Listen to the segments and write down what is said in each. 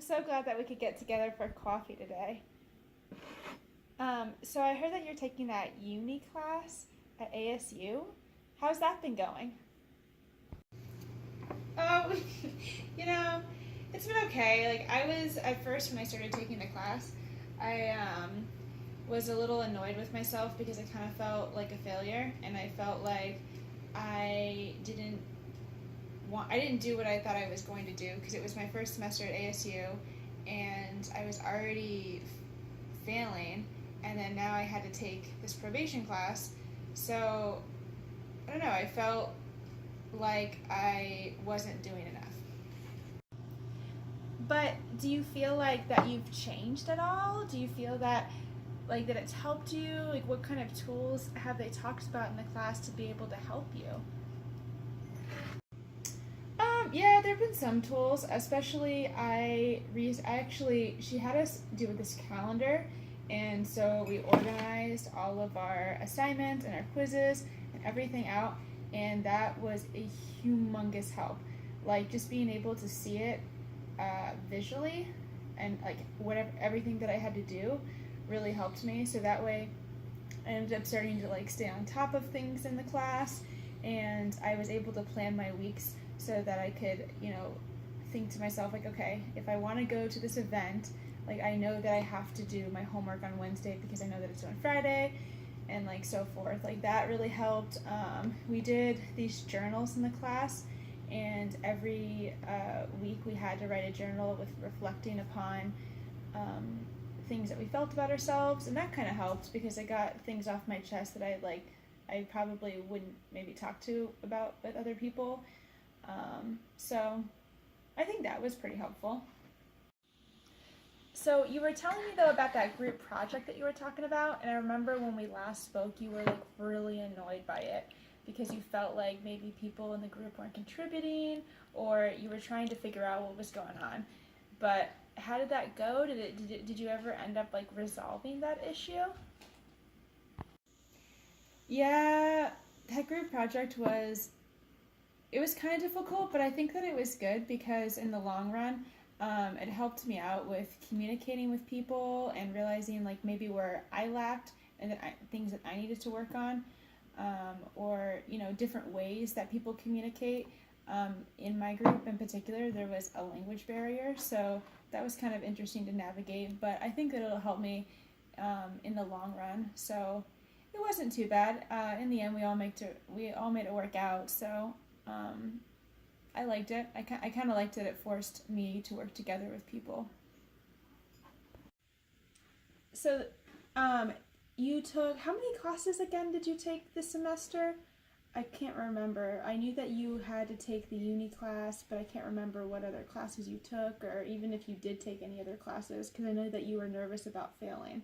I'm so glad that we could get together for coffee today. So I heard that you're taking that uni class at ASU. How's that been going? Oh, you know, it's been okay. Like I was at first when I started taking the class, I was a little annoyed with myself because I kind of felt like a failure, and I felt like I didn't I didn't do what I thought I was going to do because it was my first semester at ASU, and I was already failing, and then now I had to take this probation class. So I don't know. I felt like I wasn't doing enough. But do you feel like that you've changed at all? Do you feel that like that it's helped you? Like what kind of tools have they talked about in the class to be able to help you? Yeah, there have been some tools, especially I actually, she had us do this calendar, and so we organized all of our assignments and our quizzes and everything out, and that was a humongous help. Like just being able to see it visually, and like whatever everything that I had to do really helped me. So that way I ended up starting to like stay on top of things in the class, and I was able to plan my weeks so that I could, think to myself like, okay, if I want to go to this event, like I know that I have to do my homework on Wednesday because I know that it's on Friday, and like so forth. Like that really helped. We did these journals in the class, and every week we had to write a journal with reflecting upon things that we felt about ourselves, and that kind of helped because I got things off my chest that I probably wouldn't maybe talk to about with other people. So I think that was pretty helpful. So you were telling me though about that group project that you were talking about, and I remember when we last spoke, you were like really annoyed by it because you felt like maybe people in the group weren't contributing, or you were trying to figure out what was going on. But how did that go? Did you ever end up like resolving that issue? Yeah, that group project was it was kind of difficult, but I think that it was good because in the long run, it helped me out with communicating with people and realizing like maybe where I lacked and things that I needed to work on, or different ways that people communicate. In my group in particular, there was a language barrier, so that was kind of interesting to navigate. But I think that it'll help me in the long run. So it wasn't too bad. In the end, we all made it work out. So um, I liked it. I kind of liked it. It forced me to work together with people. So, um, you took how many classes again did you take this semester? I can't remember. I knew that you had to take the uni class, but I can't remember what other classes you took, or even if you did take any other classes, because I know that you were nervous about failing.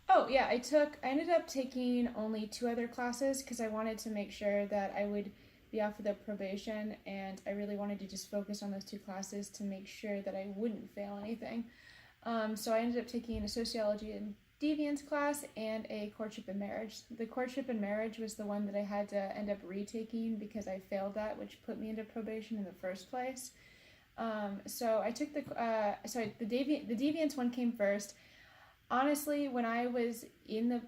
Oh yeah, I ended up taking only two other classes because I wanted to make sure that I would be off of the probation, and I really wanted to just focus on those two classes to make sure that I wouldn't fail anything. So I ended up taking a sociology and deviance class and a courtship and marriage. The courtship and marriage was the one that I had to end up retaking because I failed that, which put me into probation in the first place. So I took the deviance one came first. Honestly, when I was in the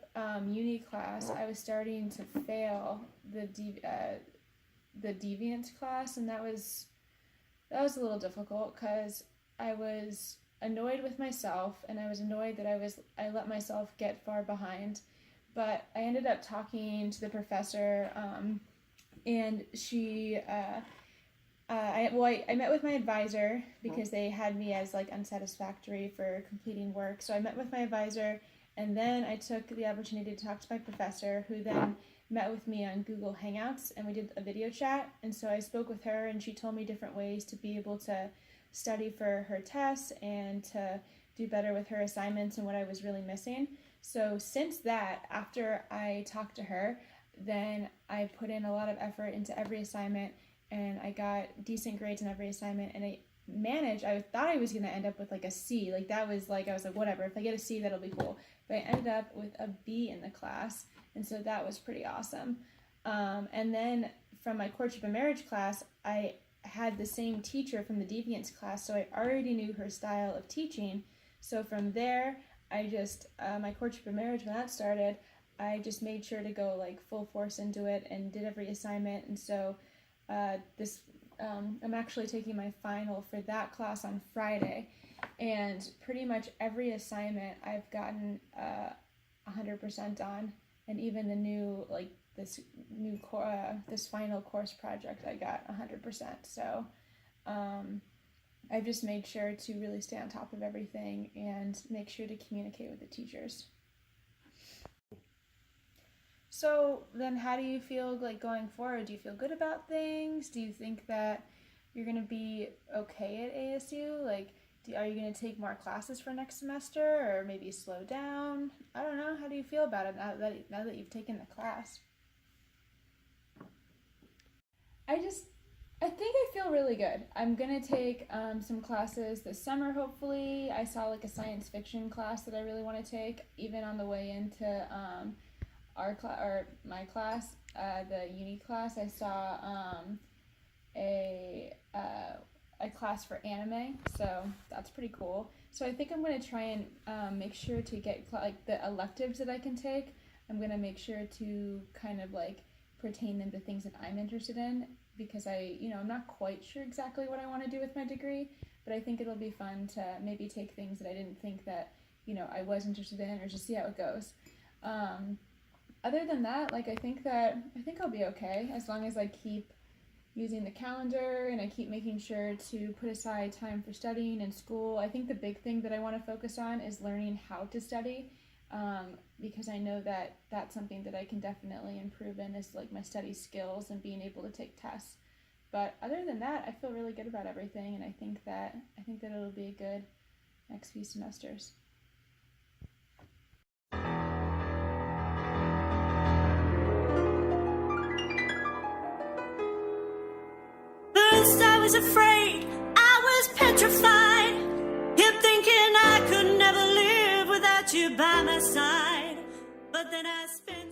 uni class, I was starting to fail the deviance class, and that was a little difficult because I was annoyed with myself, and I was annoyed that I let myself get far behind. But I ended up talking to the professor, and she I met with my advisor because they had me as like unsatisfactory for completing work. So I met with my advisor, and then I took the opportunity to talk to my professor, who then met with me on Google Hangouts, and we did a video chat. And so I spoke with her, and she told me different ways to be able to study for her tests and to do better with her assignments and what I was really missing. So since that, after I talked to her, then I put in a lot of effort into every assignment, and I got decent grades in every assignment, and I thought I was going to end up with like a C. Like that was like, I was like, whatever, if I get a C, that'll be cool. But I ended up with a B in the class, and so that was pretty awesome. And then from my courtship and marriage class, I had the same teacher from the Deviance class, so I already knew her style of teaching. So from there, I just, my courtship and marriage, when that started, I just made sure to go like full force into it and did every assignment. And so I'm actually taking my final for that class on Friday, and pretty much every assignment I've gotten 100% on, and even the new, like this final course project I got 100%. So I've just made sure to really stay on top of everything and make sure to communicate with the teachers. So then how do you feel like going forward? Do you feel good about things? Do you think that you're going to be okay at ASU? Like, are you going to take more classes for next semester, or maybe slow down? I don't know. How do you feel about it now that you've taken the class? I think I feel really good. I'm going to take some classes this summer, hopefully. I saw like a science fiction class that I really want to take, even on the way into my class, the uni class. I saw a class for anime, so that's pretty cool. So I think I'm going to try and make sure to get like the electives that I can take. I'm going to make sure to kind of like pertain them to things that I'm interested in, because I'm not quite sure exactly what I want to do with my degree, but I think it'll be fun to maybe take things that I didn't think that, I was interested in, or just see how it goes. Other than that, like, I think I'll be okay, as long as I keep using the calendar and I keep making sure to put aside time for studying and school. I think the big thing that I want to focus on is learning how to study, because I know that that's something that I can definitely improve in, is like my study skills and being able to take tests. But other than that, I feel really good about everything, and I think that it'll be a good next few semesters. First I was afraid, I was petrified, kept thinking I could never live without you by my side, but then I spent